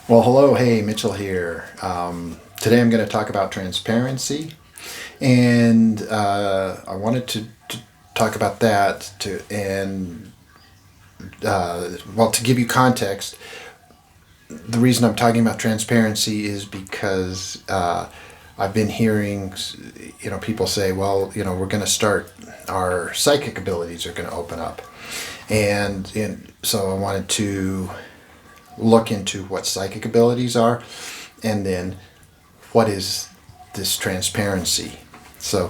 Well, hello, hey, Mitchell here. Today I'm going to talk about transparency, and I wanted to talk about that to give you context. The reason I'm talking about transparency is because I've been hearing, people say, well, we're going to start, our psychic abilities are going to open up, and so I wanted to look into what psychic abilities are, and then what is this transparency. So,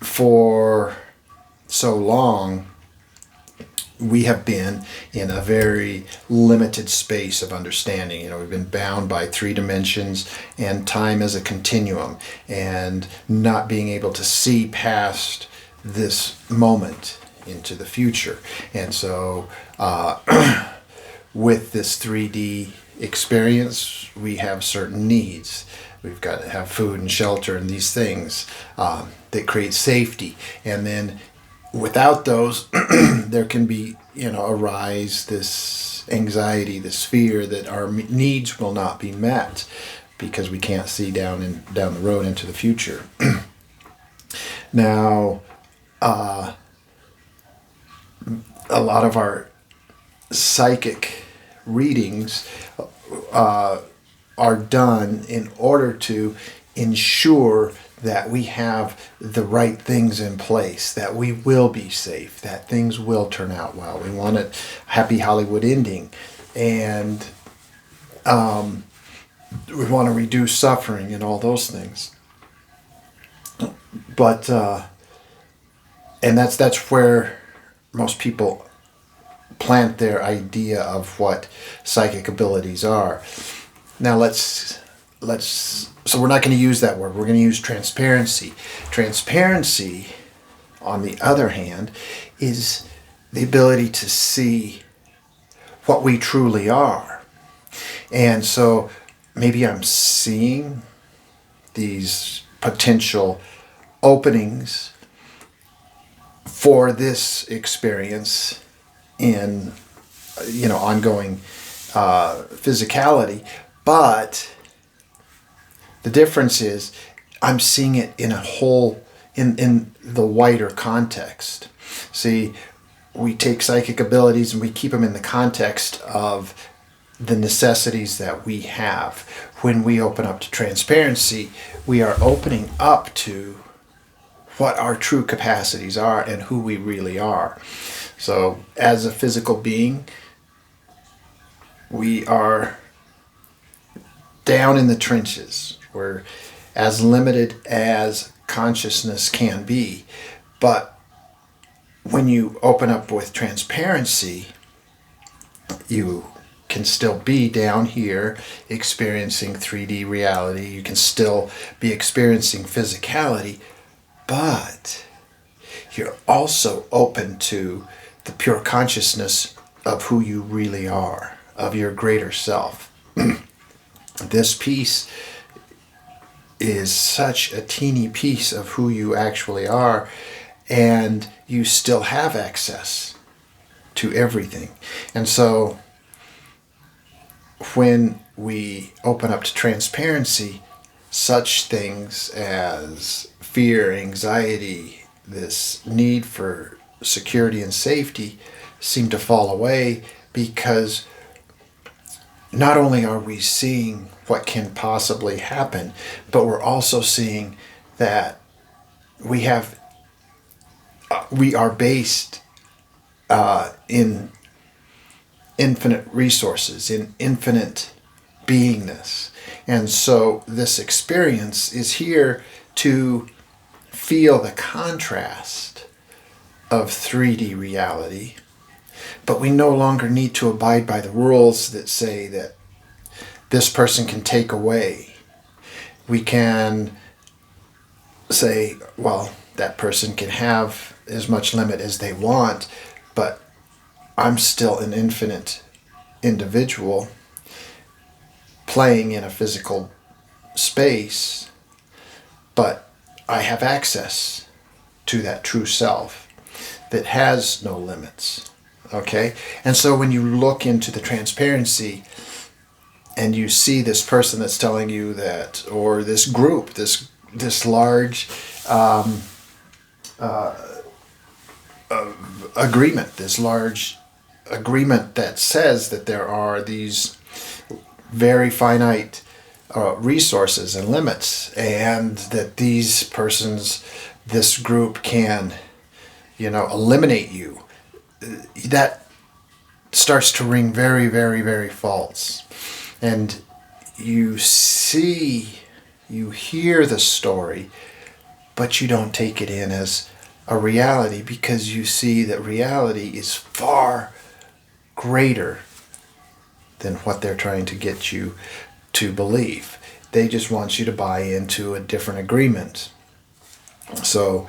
for so long, we have been in a very limited space of understanding. We've been bound by three dimensions and time as a continuum, and not being able to see past this moment into the future. And so, with this 3D experience, we have certain needs. We've got to have food and shelter and these things that create safety. And then without those, there can be, arise this anxiety, this fear that our needs will not be met because we can't see down the road into the future. Now, a lot of our psychic readings are done in order to ensure that we have the right things in place, that we will be safe, that things will turn out well. We want a happy Hollywood ending, and we want to reduce suffering and all those things. But and that's where most people plant their idea of what psychic abilities are. Now let's so we're not going to use that word. We're going to use transparency. Transparency, on the other hand, is the ability to see what we truly are. And so maybe I'm seeing these potential openings for this experience in ongoing physicality, but the difference is I'm seeing it in a whole, in the wider context. See, we take psychic abilities and we keep them in the context of the necessities that we have. When we open up to transparency, we are opening up to what our true capacities are and who we really are. So, as a physical being, we are down in the trenches. We're as limited as consciousness can be. But when you open up with transparency, you can still be down here experiencing 3D reality. You can still be experiencing physicality, but you're also open to the pure consciousness of who you really are, of your greater self. This piece is such a teeny piece of who you actually are, and you still have access to everything. And so when we open up to transparency, such things as fear, anxiety, this need for security and safety seem to fall away, because not only are we seeing what can possibly happen, but we're also seeing that we are based in infinite resources, in infinite beingness. And so this experience is here to feel the contrast of 3D reality, but we no longer need to abide by the rules that say that this person can take away. We can say, well, that person can have as much limit as they want, but I'm still an infinite individual playing in a physical space, but I have access to that true self that has no limits Okay? And so when you look into the transparency and you see this person that's telling you that, or this group, this large agreement, this large agreement that says that there are these very finite resources and limits, and that these persons, this group can, eliminate you, that starts to ring very, very, very false. And you hear the story, but you don't take it in as a reality, because you see that reality is far greater than what they're trying to get you to believe. They just want you to buy into a different agreement. So,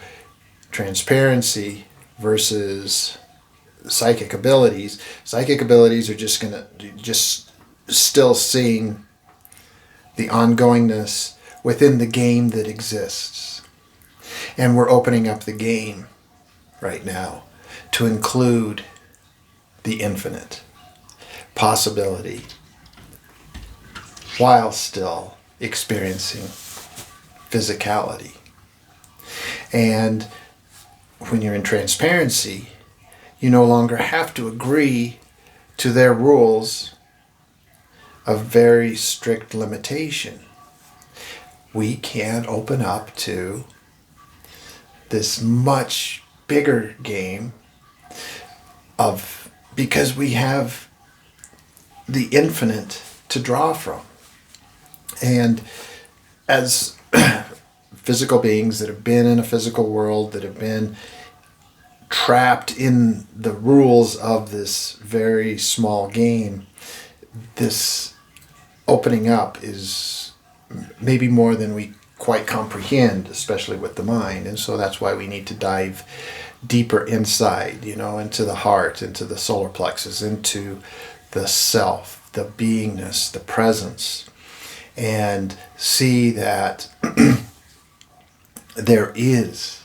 transparency versus psychic abilities. Psychic abilities are just still seeing the ongoingness within the game that exists. And we're opening up the game right now to include the infinite possibility while still experiencing physicality. And when you're in transparency, you no longer have to agree to their rules of very strict limitation. We can open up to this much bigger game because we have the infinite to draw from. And as physical beings that have been in a physical world, that have been trapped in the rules of this very small game, this opening up is maybe more than we quite comprehend, especially with the mind. And so that's why we need to dive deeper inside, into the heart, into the solar plexus, into the self, the beingness, the presence, and see that there is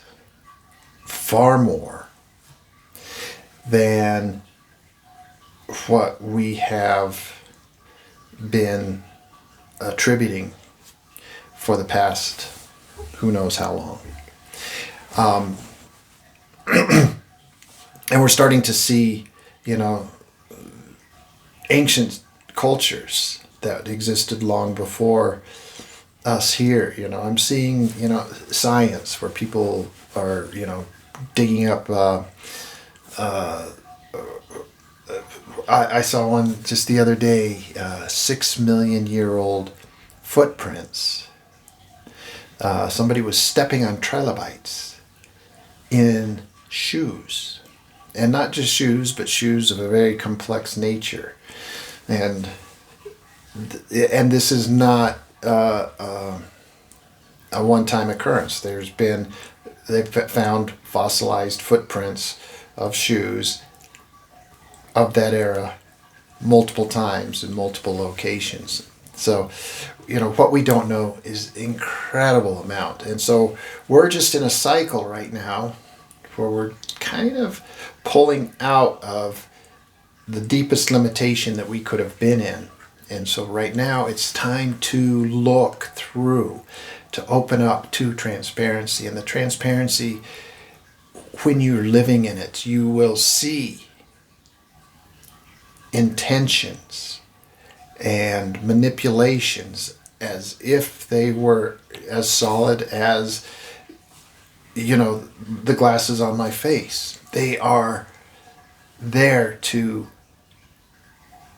far more than what we have been attributing for the past who knows how long. And we're starting to see, ancient cultures that existed long before us here. I'm seeing, science where people are, digging up. I saw one just the other day, 6 million year old footprints. Somebody was stepping on trilobites in shoes. And not just shoes, but shoes of a very complex nature. And this is not a one-time occurrence. They've found fossilized footprints of shoes of that era multiple times in multiple locations. So, what we don't know is incredible amount. And so we're just in a cycle right now where we're kind of pulling out of the deepest limitation that we could have been in. And so right now it's time to look through, to open up to transparency. And the transparency, when you're living in it, you will see intentions and manipulations as if they were as solid as, the glasses on my face. They are there to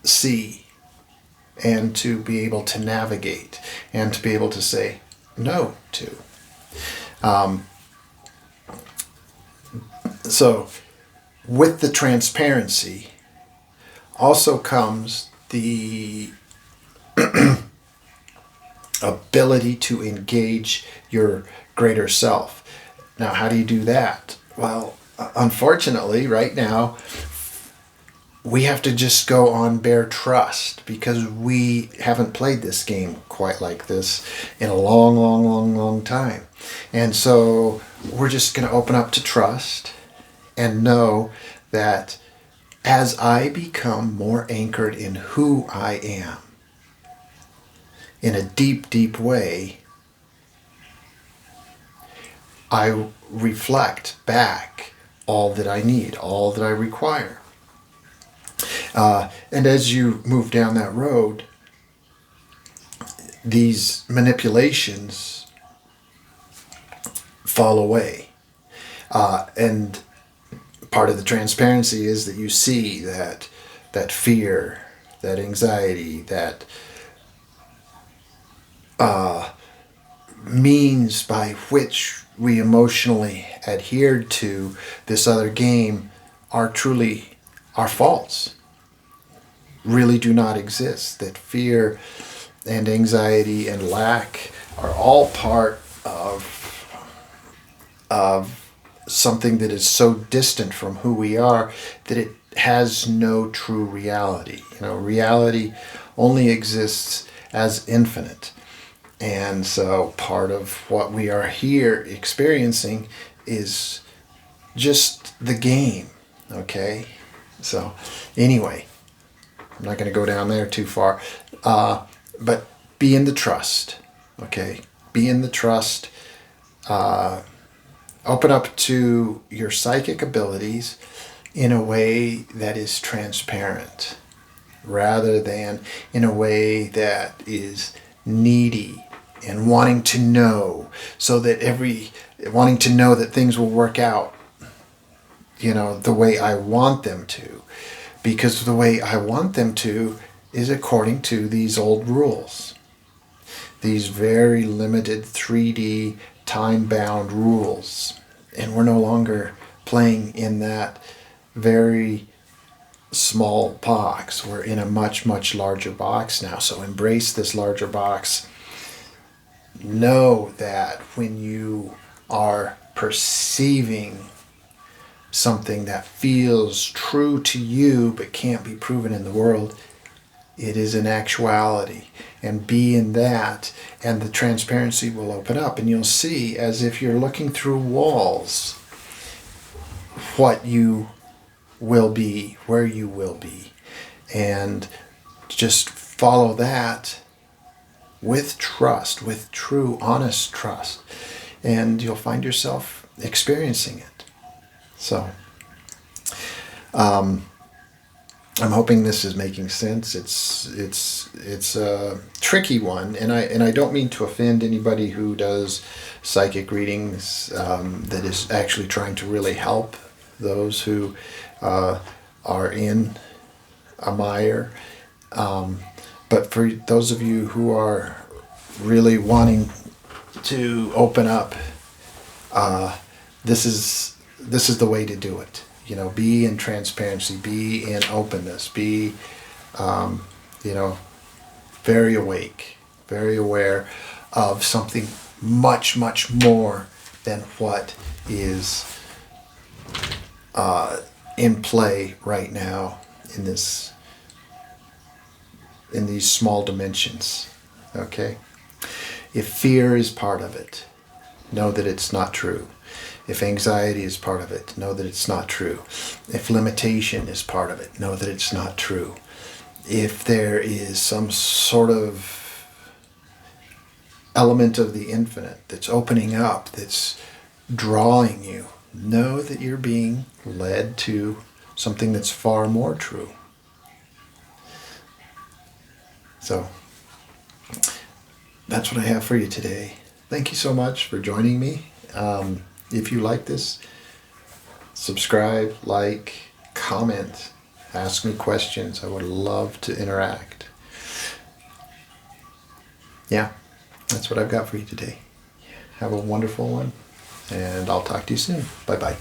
see and to be able to navigate and to be able to say no to. So with the transparency also comes the ability to engage your greater self. Now, how do you do that? Well, unfortunately, right now, we have to just go on bare trust, because we haven't played this game quite like this in a long, long, long, long time. And so we're just going to open up to trust and know that as I become more anchored in who I am, in a deep, deep way, I reflect back all that I need, all that I require. And as you move down that road, these manipulations fall away. And part of the transparency is that you see that fear, that anxiety, that means by which we emotionally adhered to this other game are truly our faults, really do not exist. That fear and anxiety and lack are all part of something that is so distant from who we are that it has no true reality. Reality only exists as infinite. And so part of what we are here experiencing is just the game, okay? So anyway, I'm not going to go down there too far, but be in the trust, okay? Be in the trust. Open up to your psychic abilities in a way that is transparent rather than in a way that is needy and wanting to know wanting to know that things will work out, the way I want them to, because the way I want them to is according to these old rules, these very limited 3D time-bound rules. And we're no longer playing in that very small box. We're in a much, much larger box now. So embrace this larger box. Know that when you are perceiving something that feels true to you but can't be proven in the world, it is an actuality. And be in that, and the transparency will open up, and you'll see, as if you're looking through walls, what you will be, where you will be. And just follow that with trust, with true, honest trust, and you'll find yourself experiencing it. So, I'm hoping this is making sense. It's a tricky one, and I don't mean to offend anybody who does psychic readings. That is actually trying to really help those who are in a mire. But for those of you who are really wanting to open up, this is the way to do it. Be in transparency, be in openness, be, very awake, very aware of something much, much more than what is in play right now in these small dimensions. Okay? If fear is part of it, know that it's not true. If anxiety is part of it, know that it's not true. If limitation is part of it, know that it's not true. If there is some sort of element of the infinite that's opening up, that's drawing you, know that you're being led to something that's far more true. So, that's what I have for you today. Thank you so much for joining me. If you like this, subscribe, like, comment, ask me questions. I would love to interact. Yeah, that's what I've got for you today. Have a wonderful one, and I'll talk to you soon. Bye-bye.